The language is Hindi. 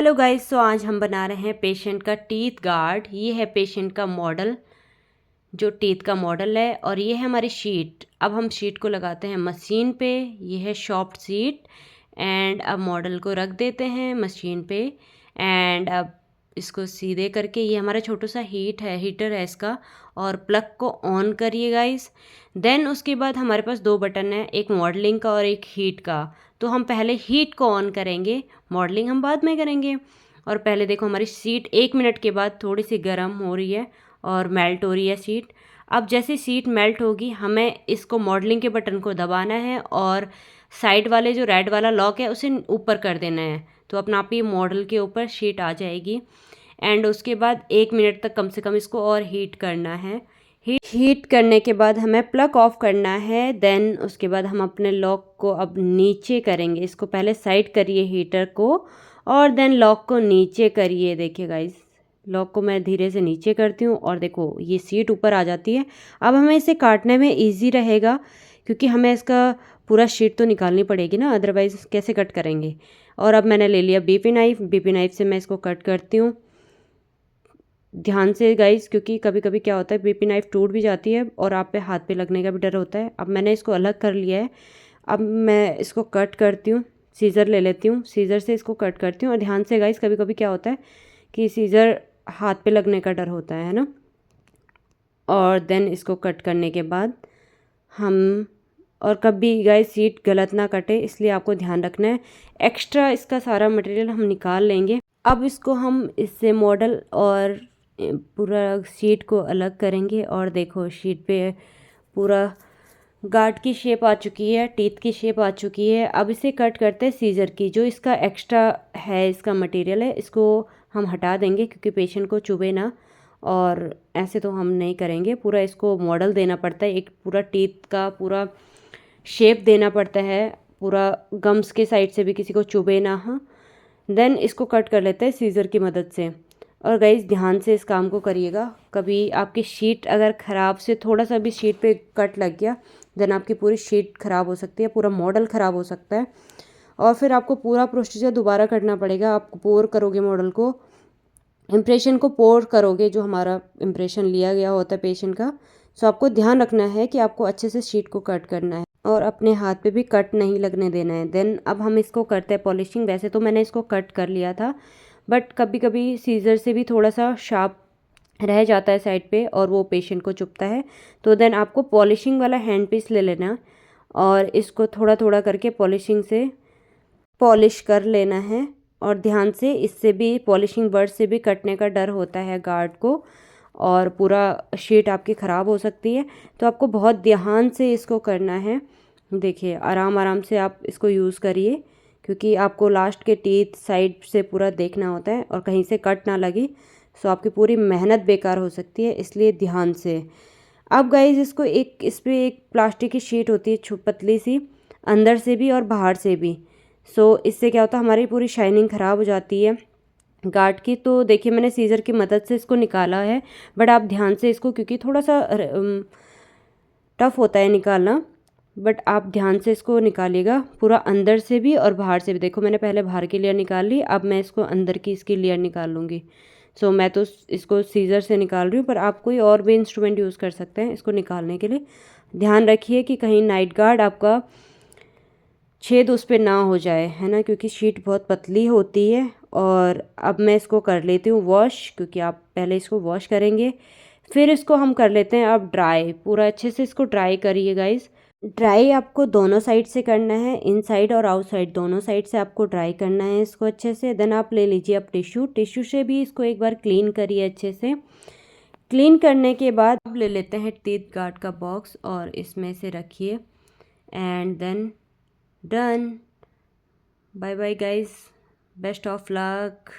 हेलो गाइस, तो आज हम बना रहे हैं पेशेंट का टीथ गार्ड। ये है पेशेंट का मॉडल, जो टीथ का मॉडल है, और ये है हमारी शीट। अब हम शीट को लगाते हैं मशीन पे। ये है सॉफ्ट शीट। एंड अब मॉडल को रख देते हैं मशीन पे। एंड अब इसको सीधे करके, ये हमारा छोटा सा हीटर है इसका, और प्लग को ऑन करिए गाइस। देन उसके बाद हमारे पास दो बटन है, एक मॉडलिंग का और एक हीट का। तो हम पहले हीट को ऑन करेंगे, मॉडलिंग हम बाद में करेंगे। और पहले देखो हमारी शीट 1 मिनट के बाद थोड़ी सी गर्म हो रही है और मेल्ट हो रही है शीट। अब जैसे शीट मेल्ट होगी, हमें इसको मॉडलिंग के बटन को दबाना है और साइड वाले जो रेड वाला लॉक है उसे ऊपर कर देना है। तो अपना आप ही मॉडल के ऊपर शीट आ जाएगी। एंड उसके बाद 1 मिनट तक कम से कम इसको और हीट करना है। हीट करने के बाद हमें प्लग ऑफ करना है। देन उसके बाद हम अपने लॉक को अब नीचे करेंगे। इसको पहले साइड करिए हीटर को, और देन लॉक को नीचे करिए। देखिए गाइस, लॉक को मैं धीरे से नीचे करती हूँ और देखो ये सीट ऊपर आ जाती है। अब हमें इसे काटने में इजी रहेगा, क्योंकि हमें इसका पूरा शीट तो निकालनी पड़ेगी ना, अदरवाइज़ कैसे कट करेंगे। और अब मैंने ले लिया बीपी नाइफ़ से मैं इसको कट करती हूँ ध्यान से गाइस, क्योंकि कभी कभी क्या होता है बीपी नाइफ़ टूट भी जाती है और आप पे हाथ पे लगने का भी डर होता है। अब मैंने इसको अलग कर लिया है। अब मैं इसको कट करती हूँ, सीज़र ले लेती हूँ, सीज़र से इसको कट करती हूँ। और ध्यान से गाइस, कभी कभी क्या होता है कि सीज़र हाथ पे लगने का डर होता है ना। और देन इसको कट करने के बाद हम, और कभी गाइस सीट गलत ना कटे, इसलिए आपको ध्यान रखना है। एक्स्ट्रा इसका सारा मटेरियल हम निकाल लेंगे। अब इसको हम इससे मॉडल और पूरा शीट को अलग करेंगे। और देखो शीट पे पूरा गार्ड की शेप आ चुकी है, टीथ की शेप आ चुकी है। अब इसे कट करते हैं सीज़र की। जो इसका एक्स्ट्रा है, इसका मटेरियल है, इसको हम हटा देंगे, क्योंकि पेशेंट को चुभे ना। और ऐसे तो हम नहीं करेंगे, पूरा इसको मॉडल देना पड़ता है, एक पूरा टीथ का पूरा शेप देना पड़ता है, पूरा गम्स के साइड से भी किसी को चुभे ना। हाँ, देन इसको कट कर लेते हैं सीज़र की मदद से। और गाइस ध्यान से इस काम को करिएगा। कभी आपकी शीट अगर ख़राब से थोड़ा सा भी शीट पे कट लग गया, देन आपकी पूरी शीट ख़राब हो सकती है, पूरा मॉडल ख़राब हो सकता है। और फिर आपको पूरा प्रोसीजर दोबारा करना पड़ेगा। आप पोर करोगे मॉडल को, इम्प्रेशन को पोर करोगे, जो हमारा इम्प्रेशन लिया गया होता है पेशेंट का। सो आपको ध्यान रखना है कि आपको अच्छे से शीट को कट करना है और अपने हाथ पे भी कट नहीं लगने देना है। देन अब हम इसको करते हैं पॉलिशिंग। वैसे तो मैंने इसको कट कर लिया था, बट कभी कभी सीज़र से भी थोड़ा सा शार्प रह जाता है साइड पे और वो पेशेंट को चुभता है। तो देन आपको पॉलिशिंग वाला हैंड पीस ले लेना और इसको थोड़ा थोड़ा करके पॉलिशिंग से पॉलिश कर लेना है। और ध्यान से, इससे भी पॉलिशिंग बर्ड से भी कटने का डर होता है गार्ड को, और पूरा शीट आपकी ख़राब हो सकती है। तो आपको बहुत ध्यान से इसको करना है। देखिए आराम आराम से आप इसको यूज़ करिए, क्योंकि आपको लास्ट के टीथ साइड से पूरा देखना होता है और कहीं से कट ना लगी। सो आपकी पूरी मेहनत बेकार हो सकती है, इसलिए ध्यान से। अब गाइज इसको इस पर एक प्लास्टिक की शीट होती है पतली सी, अंदर से भी और बाहर से भी। सो इससे क्या होता है, हमारी पूरी शाइनिंग ख़राब हो जाती है गार्ड की। तो देखिए मैंने सीज़र की मदद से इसको निकाला है, बट आप ध्यान से इसको, क्योंकि थोड़ा सा टफ़ होता है निकालना, बट आप ध्यान से इसको निकालिएगा पूरा अंदर से भी और बाहर से भी। देखो मैंने पहले बाहर की लेयर निकाल ली, अब मैं इसको अंदर की इसकी लेयर निकाल लूँगी। सो मैं तो इसको सीज़र से निकाल रही हूँ, पर आप कोई और भी इंस्ट्रूमेंट यूज़ कर सकते हैं इसको निकालने के लिए। ध्यान रखिए कि कहीं नाइट गार्ड आपका छेद उस पर ना हो जाए, है ना, क्योंकि शीट बहुत पतली होती है। और अब मैं इसको कर लेती हूँ वॉश, क्योंकि आप पहले इसको वॉश करेंगे, फिर इसको हम कर लेते हैं अब ड्राई। पूरा अच्छे से इसको ड्राई करिए गाइस। ड्राई आपको दोनों साइड से करना है, इनसाइड और आउटसाइड दोनों साइड से आपको ड्राई करना है इसको अच्छे से। देन आप ले लीजिए अब टिश्यू से भी इसको एक बार क्लीन करिए अच्छे से। क्लीन करने के बाद अब ले लेते हैं टीथ गार्ड का बॉक्स और इसमें से रखिए। And then done. Bye bye guys, best of luck.